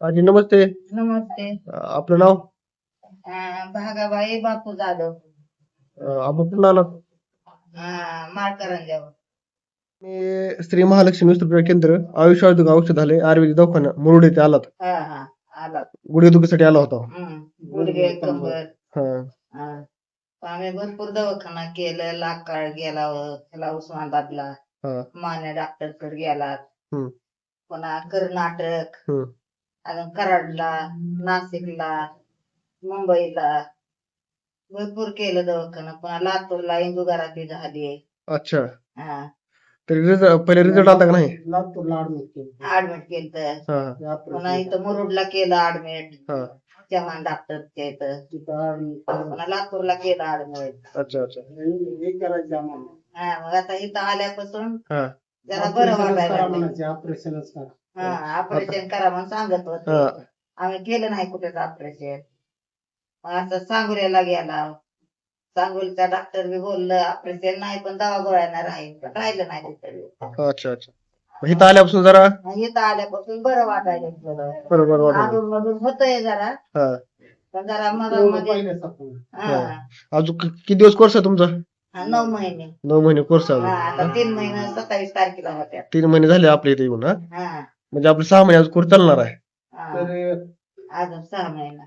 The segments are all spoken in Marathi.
आजी नमस्ते. नमस्ते. आपलं नाव? भागाबाई बापू जाधव. आपण कुठून आलात? माळकरंजावर. मी श्री महालक्ष्मी विस्तृत केंद्र आयुष आरोग्य औषधालय आयुर्वेदिक दवाखाना मुरुड येथे आलात. आला. गुडघेदुखीसाठी आला होता. गुडघे कंबर. हा. आम्ही भरपूर दवाखाना केलं. लाकाळ गेला, त्याला उस्मानाबादला. माने डॉक्टरकडे गेला. पुन्हा कर्नाटक, अजून कराडला, नाशिकला, मुंबईला भरपूर केलं दवाखाना. पुन्हा लातूरला इंदुगराती झाली. अच्छा. हा. तर पहिले रिझल्ट आला का नाही? ऍडमिट केलं. पुन्हा इथं मुरुडला केलं ऍडमिट. चव्हाण डॉक्टरच्या इथं. पुन्हा लातूरला केलं ऍडमिट. अच्छा अच्छा. मग आता इथं आल्यापासून जरा बरं वाटायला. ऑपरेशन करा म्हणून सांगत होते. आम्ही केलं नाही कुठेच ऑपरेशन. असं सांगोल्याला गेला. सांगोलीचा डॉक्टर बी बोललं ऑपरेशन नाही, पण दवा गोळ्यानं राहील. पण राहिलं नाही तिथं. अच्छा अच्छा. इथं आल्यापासून जरा इथं आल्यापासून बरं वाटायला. बरोबर अजून मधून होतंय जरा, पण जरा मध्ये. अजून किती दिवस कोर्स आहे तुमचा? 9 महिने. 9 महिने कोर्स आहे. आता 3 महिने 27 तारखेला होत्या. 3 महिने झाले आपल्या इथे येऊन. म्हणजे आपले 6 महिन्याचा कोर्स चालणार आहे. अजून 6 महिना.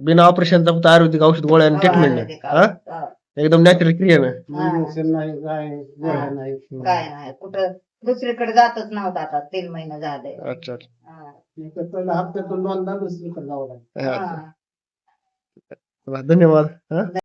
बिना ऑपरेशनचा फक्त आयुर्वेदिक औषध गोळ्या आणि ट्रीटमेंट एकदम नॅचरल क्रिया काय नाही कुठं दुसरीकडे जातच नव्हता. आता 3 महिने झाले. अच्छा अच्छा. हप्त्यातून 2दा दुसरीकडे जावं लागतं. धन्यवाद.